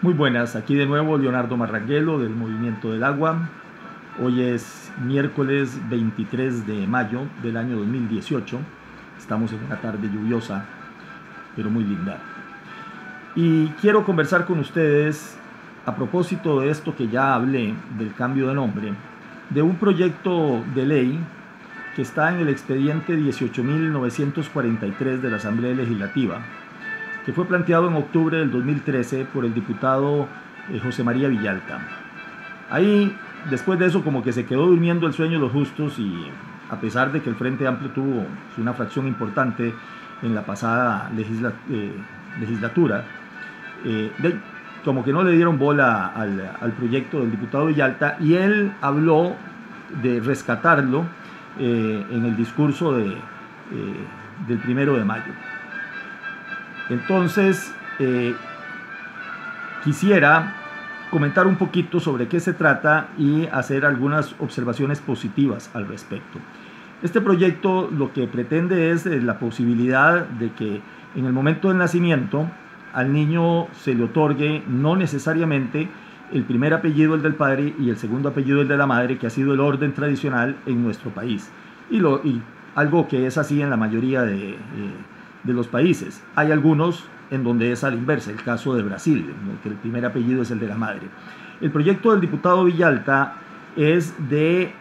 Muy buenas, aquí de nuevo Leonardo Marranguelo del Movimiento del Agua. Hoy es miércoles 23 de mayo del año 2018. Estamos en una tarde lluviosa, pero muy linda. Y quiero conversar con ustedes a propósito de esto que ya hablé, del cambio de nombre, de un proyecto de ley que está en el expediente 18.943 de la Asamblea Legislativa, que fue planteado en octubre del 2013 por el diputado José María Villalta. Ahí, después de eso, como que se quedó durmiendo el sueño de los justos, y a pesar de que el Frente Amplio tuvo una fracción importante en la pasada legislatura, como que no le dieron bola al proyecto del diputado Villalta, y él habló de rescatarlo en el discurso del 1 de mayo. Entonces, quisiera comentar un poquito sobre qué se trata y hacer algunas observaciones positivas al respecto. Este proyecto lo que pretende es la posibilidad de que en el momento del nacimiento al niño se le otorgue no necesariamente el primer apellido, el del padre, y el segundo apellido, el de la madre, que ha sido el orden tradicional en nuestro país, y algo que es así en la mayoría de los países. Hay algunos en donde es a la inversa, el caso de Brasil, en que el primer apellido es el de la madre. El proyecto del diputado Villalta es de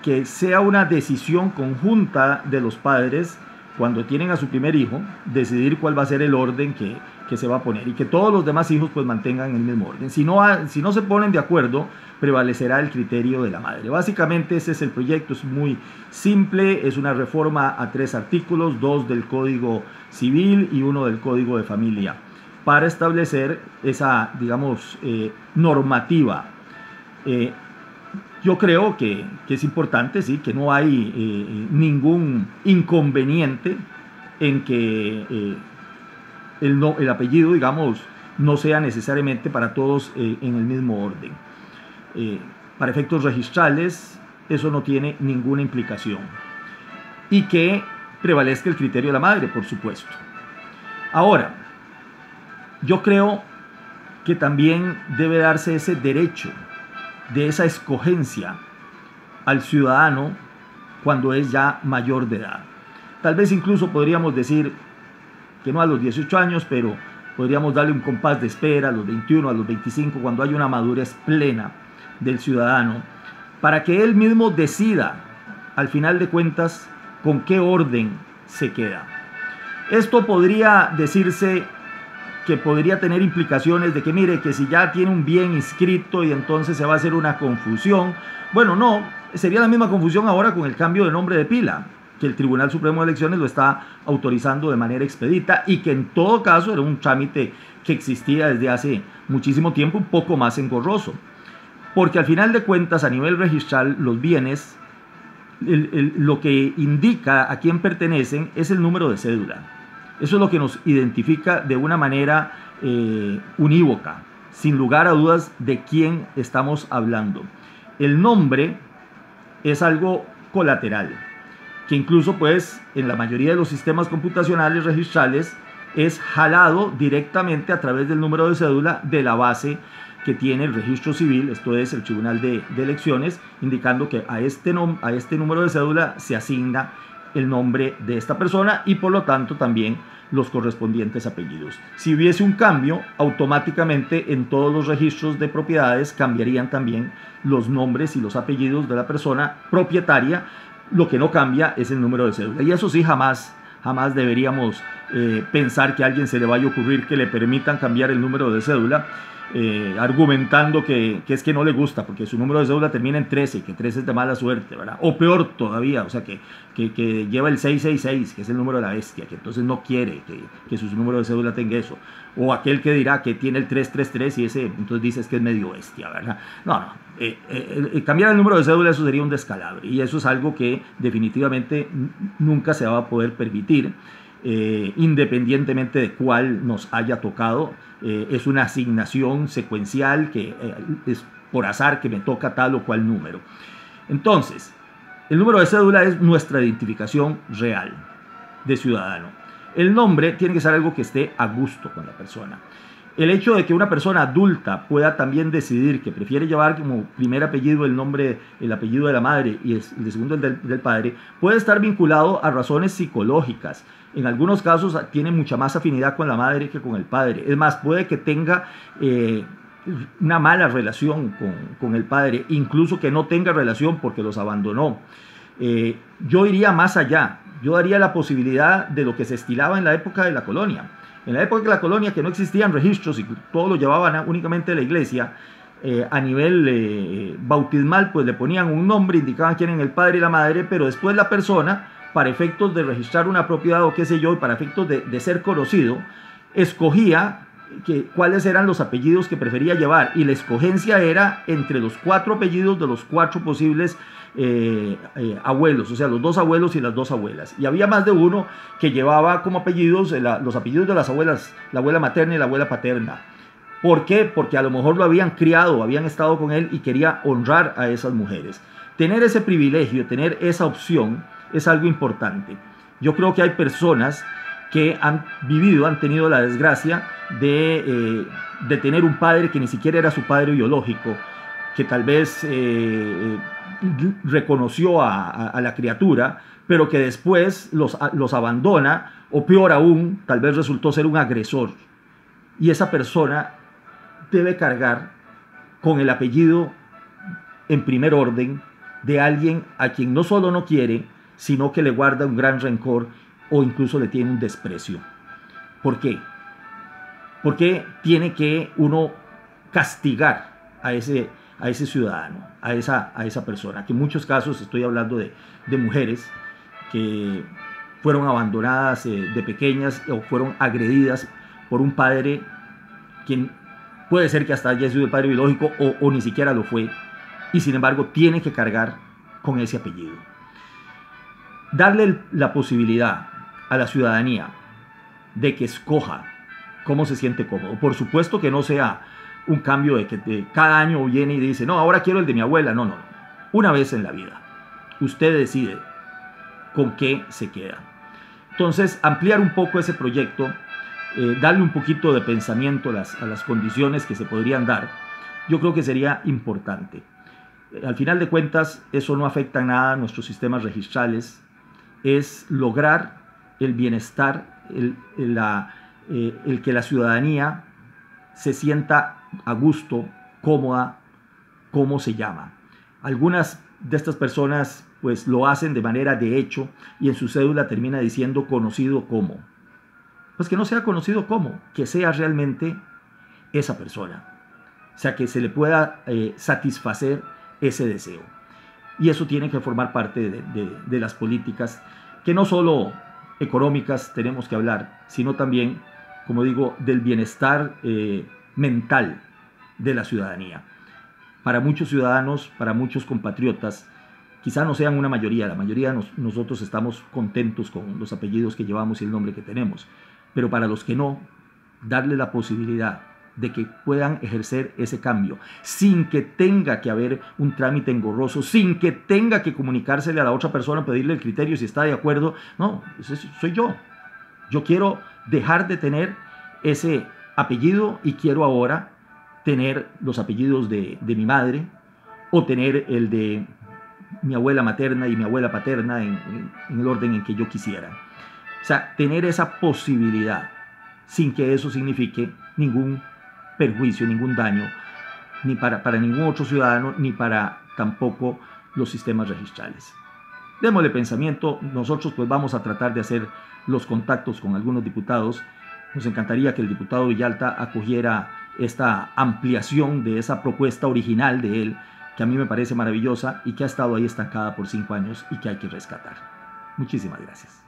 que sea una decisión conjunta de los padres cuando tienen a su primer hijo, decidir cuál va a ser el orden que se va a poner, y que todos los demás hijos pues mantengan el mismo orden. Si no se ponen de acuerdo, prevalecerá el criterio de la madre. Básicamente ese es el proyecto, es muy simple, es una reforma a 3 artículos, 2 del Código Civil y 1 del Código de Familia, para establecer esa, digamos, normativa. Yo creo que es importante, sí, que no hay ningún inconveniente en que el apellido, digamos, no sea necesariamente para todos en el mismo orden. Para efectos registrales, eso no tiene ninguna implicación. Y que prevalezca el criterio de la madre, por supuesto. Ahora, yo creo que también debe darse ese derecho de esa escogencia al ciudadano cuando es ya mayor de edad. Tal vez incluso podríamos decir que no a los 18 años, pero podríamos darle un compás de espera a los 21, a los 25, cuando hay una madurez plena del ciudadano, para que él mismo decida, al final de cuentas, con qué orden se queda. Esto podría decirse que podría tener implicaciones de que, mire, que si ya tiene un bien inscrito y entonces se va a hacer una confusión. Bueno, no, sería la misma confusión ahora con el cambio de nombre de pila, que el Tribunal Supremo de Elecciones lo está autorizando de manera expedita, y que en todo caso era un trámite que existía desde hace muchísimo tiempo, un poco más engorroso. Porque al final de cuentas, a nivel registral, los bienes, lo que indica a quién pertenecen es el número de cédula. Eso es lo que nos identifica de una manera unívoca, sin lugar a dudas, de quién estamos hablando. El nombre es algo colateral, que incluso pues en la mayoría de los sistemas computacionales registrales es jalado directamente a través del número de cédula de la base que tiene el registro civil, esto es el Tribunal de Elecciones, indicando que a este número de cédula se asigna el nombre de esta persona y por lo tanto también los correspondientes apellidos. Si hubiese un cambio, automáticamente en todos los registros de propiedades cambiarían también los nombres y los apellidos de la persona propietaria. Lo que no cambia es el número de cédula, y eso sí, jamás deberíamos pensar que a alguien se le vaya a ocurrir que le permitan cambiar el número de cédula, argumentando que es que no le gusta porque su número de cédula termina en 13 y que 13 es de mala suerte, ¿verdad? O peor todavía, o sea, que lleva el 666, que es el número de la bestia, que entonces no quiere que su número de cédula tenga eso. O aquel que dirá que tiene el 333 y ese entonces dices que es medio bestia, ¿verdad? No. Cambiar el número de cédula, eso sería un descalabro, y eso es algo que definitivamente nunca se va a poder permitir. Independientemente de cuál nos haya tocado, es una asignación secuencial que es por azar que me toca tal o cual número. Entonces, el número de cédula es nuestra identificación real de ciudadano. El nombre tiene que ser algo que esté a gusto con la persona. El hecho de que una persona adulta pueda también decidir que prefiere llevar como primer apellido el nombre, el apellido de la madre y el de segundo el del padre, puede estar vinculado a razones psicológicas. En algunos casos tiene mucha más afinidad con la madre que con el padre. Es más, puede que tenga una mala relación con el padre, incluso que no tenga relación porque los abandonó. Yo iría más allá. Yo daría la posibilidad de lo que se estilaba en la época de la colonia. En la época de la colonia, que no existían registros y todo lo llevaban únicamente a la iglesia, a nivel bautismal, pues le ponían un nombre, indicaban quién era el padre y la madre, pero después la persona, para efectos de registrar una propiedad o qué sé yo, y para efectos de ser conocido, escogía cuáles eran los apellidos que prefería llevar, y la escogencia era entre los 4 apellidos de los 4 posibles abuelos, o sea, los 2 abuelos y las 2 abuelas. Y había más de uno que llevaba como apellidos los apellidos de las abuelas, la abuela materna y la abuela paterna. ¿Por qué? Porque a lo mejor lo habían criado, habían estado con él y quería honrar a esas mujeres. Tener ese privilegio, tener esa opción es algo importante. Yo creo que hay personas que han vivido, han tenido la desgracia de tener un padre que ni siquiera era su padre biológico, que tal vez reconoció a la criatura, pero que después los abandona, o peor aún, tal vez resultó ser un agresor. Y esa persona debe cargar con el apellido en primer orden de alguien a quien no solo no quiere, sino que le guarda un gran rencor o incluso le tiene un desprecio. ¿Por qué? Porque tiene que uno castigar a ese ciudadano, a esa persona, que en muchos casos estoy hablando de mujeres que fueron abandonadas de pequeñas o fueron agredidas por un padre quien puede ser que hasta haya sido el padre biológico o ni siquiera lo fue, y sin embargo tiene que cargar con ese apellido. Darle la posibilidad a la ciudadanía de que escoja cómo se siente cómodo. Por supuesto que no sea un cambio de que cada año viene y dice, no, ahora quiero el de mi abuela. No. Una vez en la vida, usted decide con qué se queda. Entonces, ampliar un poco ese proyecto, darle un poquito de pensamiento a las condiciones que se podrían dar, yo creo que sería importante. Al final de cuentas, eso no afecta en nada a nuestros sistemas registrales. Es lograr el bienestar, el que la ciudadanía se sienta a gusto, cómoda, como se llama. Algunas de estas personas pues lo hacen de manera de hecho y en su cédula termina diciendo conocido como. Pues que no sea conocido como, que sea realmente esa persona. O sea, que se le pueda satisfacer ese deseo. Y eso tiene que formar parte de las políticas que no solo económicas tenemos que hablar, sino también, como digo, del bienestar mental de la ciudadanía. Para muchos ciudadanos, para muchos compatriotas, quizá no sean una mayoría, la mayoría de nosotros estamos contentos con los apellidos que llevamos y el nombre que tenemos, pero para los que no, darle la posibilidad de que puedan ejercer ese cambio, sin que tenga que haber un trámite engorroso, sin que tenga que comunicársele a la otra persona, pedirle el criterio si está de acuerdo. No, ese soy yo. Yo quiero dejar de tener ese apellido y quiero ahora tener los apellidos de mi madre o tener el de mi abuela materna y mi abuela paterna en el orden en que yo quisiera. O sea, tener esa posibilidad sin que eso signifique ningún perjuicio, ningún daño, ni para ningún otro ciudadano, ni para tampoco los sistemas registrales. Démosle pensamiento. Nosotros pues vamos a tratar de hacer los contactos con algunos diputados. Nos encantaría que el diputado Villalta acogiera esta ampliación de esa propuesta original de él, que a mí me parece maravillosa y que ha estado ahí estancada por 5 años y que hay que rescatar. Muchísimas gracias.